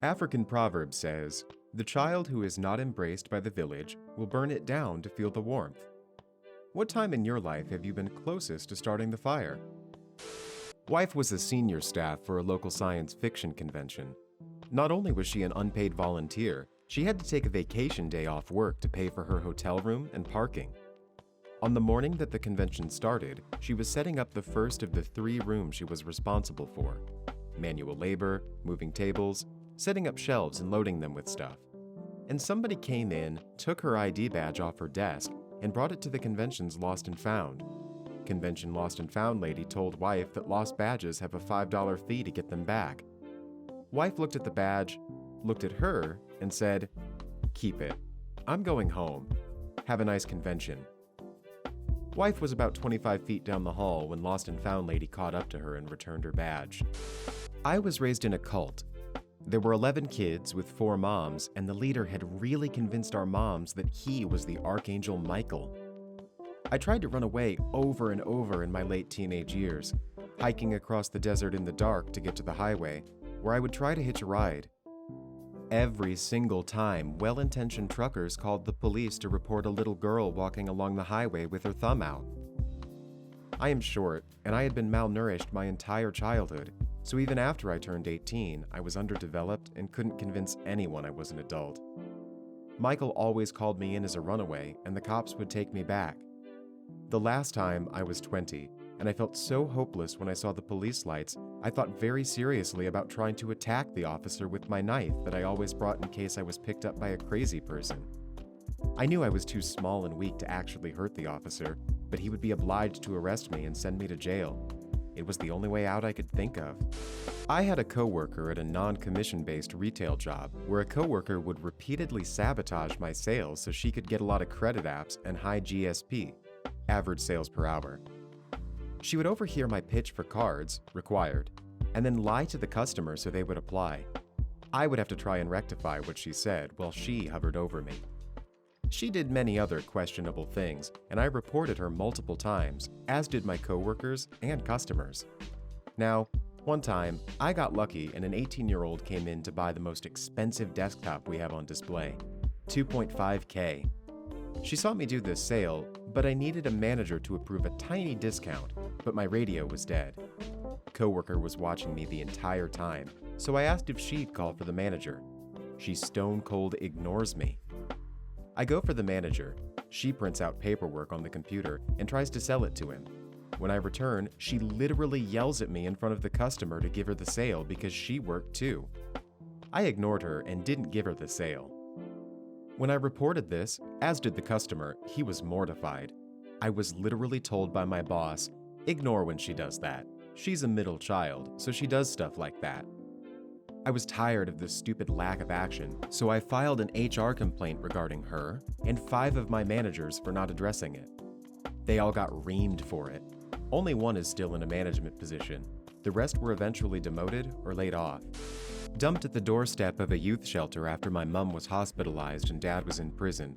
African proverb says, "The child who is not embraced by the village will burn it down to feel the warmth." What time in your life have you been closest to starting the fire? Wife was a senior staff for a local science fiction convention. Not only was she an unpaid volunteer, she had to take a vacation day off work to pay for her hotel room and parking. On the morning that the convention started, she was setting up the first of the 3 rooms she was responsible for: manual labor, moving tables, setting up shelves and loading them with stuff. And somebody came in, took her ID badge off her desk, and brought it to the convention's Lost and Found. Convention Lost and Found lady told wife that lost badges have a $5 fee to get them back. Wife looked at the badge, looked at her, and said, "Keep it. I'm going home. Have a nice convention." Wife was about 25 feet down the hall when Lost and Found lady caught up to her and returned her badge. I was raised in a cult. There were 11 kids with 4 moms, and the leader had really convinced our moms that he was the Archangel Michael. I tried to run away over and over in my late teenage years, hiking across the desert in the dark to get to the highway, where I would try to hitch a ride. Every single time, well-intentioned truckers called the police to report a little girl walking along the highway with her thumb out. I am short, and I had been malnourished my entire childhood, so even after I turned 18, I was underdeveloped and couldn't convince anyone I was an adult. Michael always called me in as a runaway, and the cops would take me back. The last time I was 20, and I felt so hopeless when I saw the police lights, I thought very seriously about trying to attack the officer with my knife that I always brought in case I was picked up by a crazy person. I knew I was too small and weak to actually hurt the officer, but he would be obliged to arrest me and send me to jail. It was the only way out I could think of. I had a coworker at a non-commission-based retail job where a coworker would repeatedly sabotage my sales so she could get a lot of credit apps and high GSP, average sales per hour. She would overhear my pitch for cards, required, and then lie to the customer so they would apply. I would have to try and rectify what she said while she hovered over me. She did many other questionable things, and I reported her multiple times, as did my coworkers and customers. Now, one time, I got lucky and an 18-year-old came in to buy the most expensive desktop we have on display, $2.5K. She saw me do this sale, but I needed a manager to approve a tiny discount, but my radio was dead. Coworker was watching me the entire time, so I asked if she'd call for the manager. She stone cold ignores me. I go for the manager. She prints out paperwork on the computer and tries to sell it to him. When I return, she literally yells at me in front of the customer to give her the sale because she worked too. I ignored her and didn't give her the sale. When I reported this, as did the customer, he was mortified. I was literally told by my boss, "Ignore when she does that. She's a middle child, so she does stuff like that." I was tired of this stupid lack of action, so I filed an HR complaint regarding her and 5 of my managers for not addressing it. They all got reamed for it. Only one is still in a management position. The rest were eventually demoted or laid off. Dumped at the doorstep of a youth shelter after my mom was hospitalized and dad was in prison.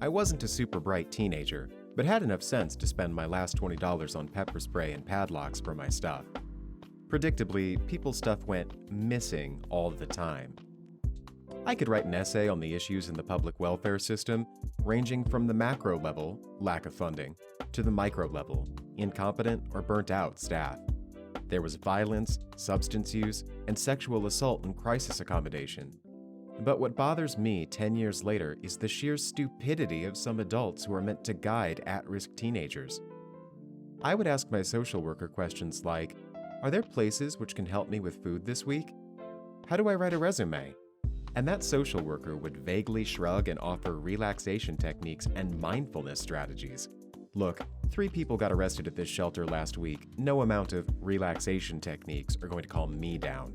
I wasn't a super bright teenager, but had enough sense to spend my last $20 on pepper spray and padlocks for my stuff. Predictably, people's stuff went missing all the time. I could write an essay on the issues in the public welfare system, ranging from the macro level, lack of funding, to the micro level, incompetent or burnt out staff. There was violence, substance use, and sexual assault and crisis accommodation. But what bothers me 10 years later is the sheer stupidity of some adults who are meant to guide at-risk teenagers. I would ask my social worker questions like, "Are there places which can help me with food this week? How do I write a resume?" And that social worker would vaguely shrug and offer relaxation techniques and mindfulness strategies. "Look, 3 people got arrested at this shelter last week. No amount of relaxation techniques are going to calm me down."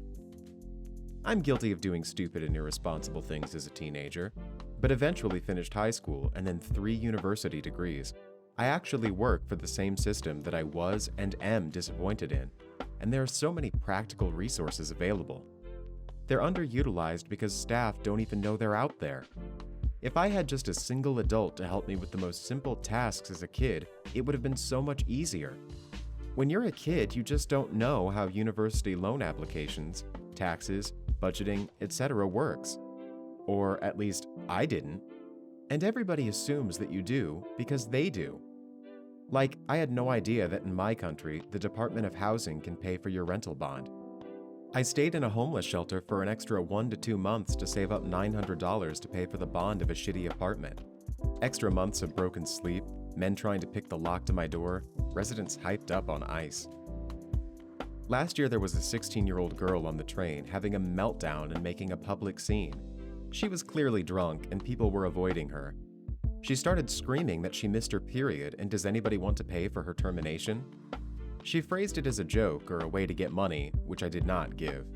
I'm guilty of doing stupid and irresponsible things as a teenager, but eventually finished high school and then 3 university degrees. I actually work for the same system that I was and am disappointed in, and there are so many practical resources available. They're underutilized because staff don't even know they're out there. If I had just a single adult to help me with the most simple tasks as a kid, it would have been so much easier. When you're a kid, you just don't know how university loan applications, taxes, budgeting, etc. works. Or at least I didn't. And everybody assumes that you do because they do. Like, I had no idea that in my country, the Department of Housing can pay for your rental bond. I stayed in a homeless shelter for an extra 1 to 2 months to save up $900 to pay for the bond of a shitty apartment. Extra months of broken sleep, men trying to pick the lock to my door, residents hyped up on ice. Last year there was a 16-year-old girl on the train having a meltdown and making a public scene. She was clearly drunk and people were avoiding her. She started screaming that she missed her period and does anybody want to pay for her termination? She phrased it as a joke or a way to get money, which I did not give.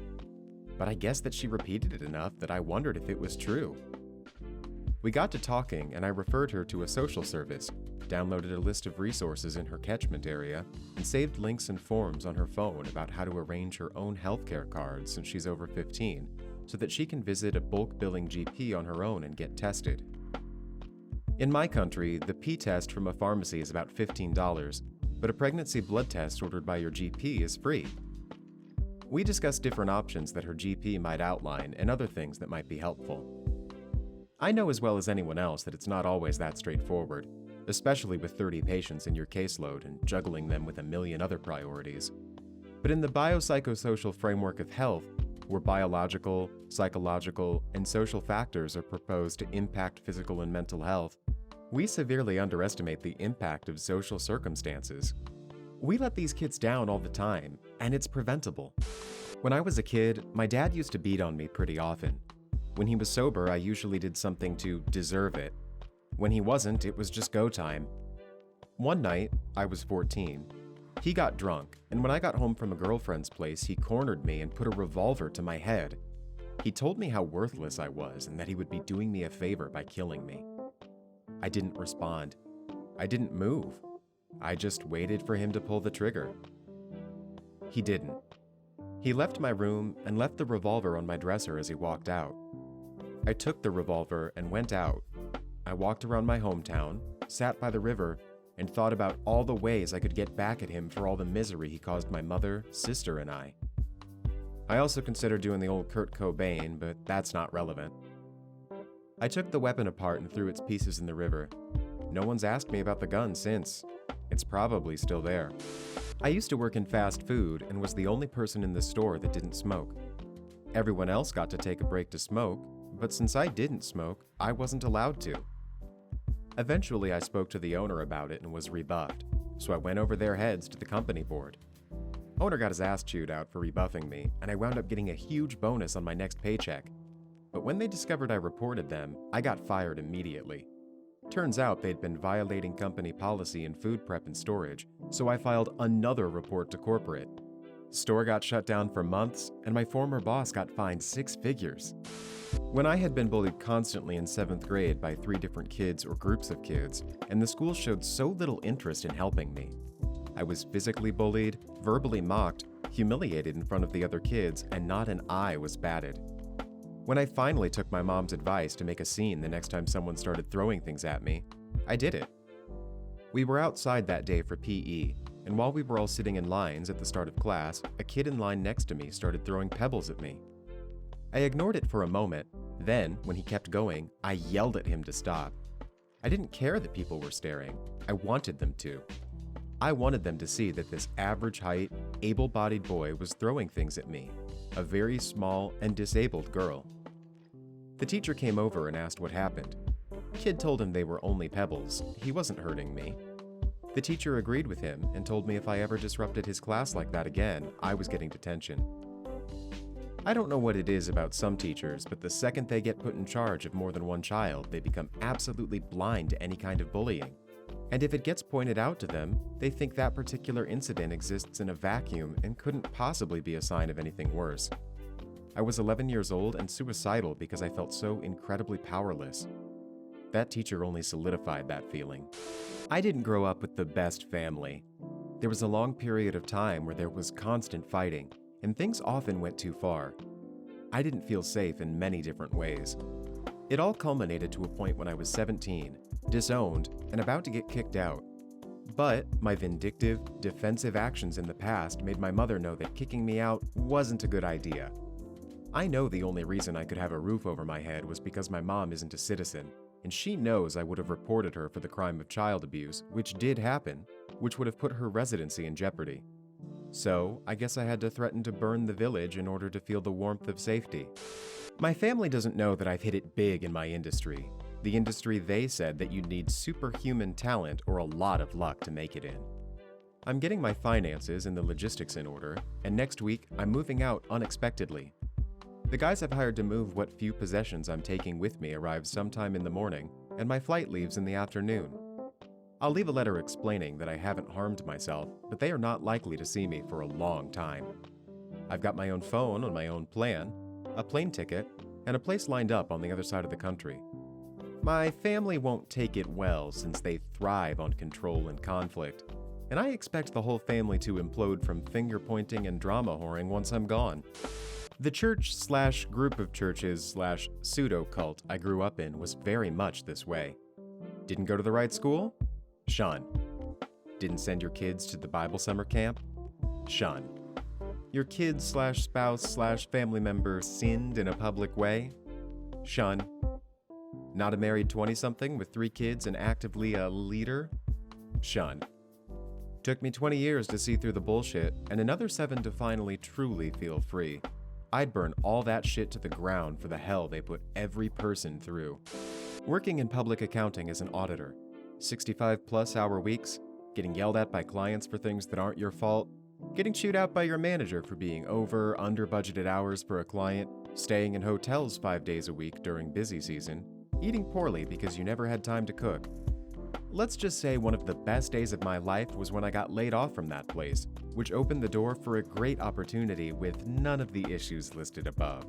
But I guess that she repeated it enough that I wondered if it was true. We got to talking and I referred her to a social service, downloaded a list of resources in her catchment area, and saved links and forms on her phone about how to arrange her own healthcare card since she's over 15, so that she can visit a bulk billing GP on her own and get tested. In my country, the pee test from a pharmacy is about $15, but a pregnancy blood test ordered by your GP is free. We discussed different options that her GP might outline and other things that might be helpful. I know as well as anyone else that it's not always that straightforward, especially with 30 patients in your caseload and juggling them with a million other priorities. But in the biopsychosocial framework of health, where biological, psychological, and social factors are proposed to impact physical and mental health, we severely underestimate the impact of social circumstances. We let these kids down all the time, and it's preventable. When I was a kid, my dad used to beat on me pretty often. When he was sober, I usually did something to deserve it. When he wasn't, it was just go time. One night, I was 14. He got drunk, and when I got home from a girlfriend's place, he cornered me and put a revolver to my head. He told me how worthless I was and that he would be doing me a favor by killing me. I didn't respond. I didn't move. I just waited for him to pull the trigger. He didn't. He left my room and left the revolver on my dresser as he walked out. I took the revolver and went out. I walked around my hometown, sat by the river, and thought about all the ways I could get back at him for all the misery he caused my mother, sister, and I. I also considered doing the old Kurt Cobain, but that's not relevant. I took the weapon apart and threw its pieces in the river. No one's asked me about the gun since. It's probably still there. I used to work in fast food and was the only person in the store that didn't smoke. Everyone else got to take a break to smoke, but since I didn't smoke, I wasn't allowed to. Eventually, I spoke to the owner about it and was rebuffed, so I went over their heads to the company board. Owner got his ass chewed out for rebuffing me, and I wound up getting a huge bonus on my next paycheck. But when they discovered I reported them, I got fired immediately. Turns out they'd been violating company policy in food prep and storage, so I filed another report to corporate. Store got shut down for months, and my former boss got fined 6 figures. When I had been bullied constantly in 7th grade by 3 different kids or groups of kids, and the school showed so little interest in helping me. I was physically bullied, verbally mocked, humiliated in front of the other kids, and not an eye was batted. When I finally took my mom's advice to make a scene the next time someone started throwing things at me, I did it. We were outside that day for PE, and while we were all sitting in lines at the start of class, a kid in line next to me started throwing pebbles at me. I ignored it for a moment, then, when he kept going, I yelled at him to stop. I didn't care that people were staring. I wanted them to. I wanted them to see that this average height, able-bodied boy was throwing things at me, a very small and disabled girl. The teacher came over and asked what happened. Kid told him they were only pebbles. He wasn't hurting me. The teacher agreed with him and told me if I ever disrupted his class like that again, I was getting detention. I don't know what it is about some teachers, but the second they get put in charge of more than one child, they become absolutely blind to any kind of bullying. And if it gets pointed out to them, they think that particular incident exists in a vacuum and couldn't possibly be a sign of anything worse. I was 11 years old and suicidal because I felt so incredibly powerless. That teacher only solidified that feeling. I didn't grow up with the best family. There was a long period of time where there was constant fighting, and things often went too far. I didn't feel safe in many different ways. It all culminated to a point when I was 17, disowned, and about to get kicked out. But my vindictive, defensive actions in the past made my mother know that kicking me out wasn't a good idea. I know the only reason I could have a roof over my head was because my mom isn't a citizen, and she knows I would have reported her for the crime of child abuse, which did happen, which would have put her residency in jeopardy. So, I guess I had to threaten to burn the village in order to feel the warmth of safety. My family doesn't know that I've hit it big in my industry. The industry they said that you'd need superhuman talent or a lot of luck to make it in. I'm getting my finances and the logistics in order, and next week I'm moving out unexpectedly. The guys I've hired to move what few possessions I'm taking with me arrive sometime in the morning, and my flight leaves in the afternoon. I'll leave a letter explaining that I haven't harmed myself, but they are not likely to see me for a long time. I've got my own phone on my own plan, a plane ticket, and a place lined up on the other side of the country. My family won't take it well since they thrive on control and conflict, and I expect the whole family to implode from finger-pointing and drama whoring once I'm gone. The church/group of churches/pseudo-cult I grew up in was very much this way. Didn't go to the right school? Shun. Didn't send your kids to the Bible summer camp? Shun. Your kid/spouse/family member sinned in a public way? Shun. Not a married 20-something with 3 kids and actively a leader? Shun. Took me 20 years to see through the bullshit and another 7 to finally truly feel free. I'd burn all that shit to the ground for the hell they put every person through. Working in public accounting as an auditor, 65+ hour weeks, getting yelled at by clients for things that aren't your fault, getting chewed out by your manager for being under budgeted hours for a client, staying in hotels 5 days a week during busy season, eating poorly because you never had time to cook. Let's just say one of the best days of my life was when I got laid off from that place, which opened the door for a great opportunity with none of the issues listed above.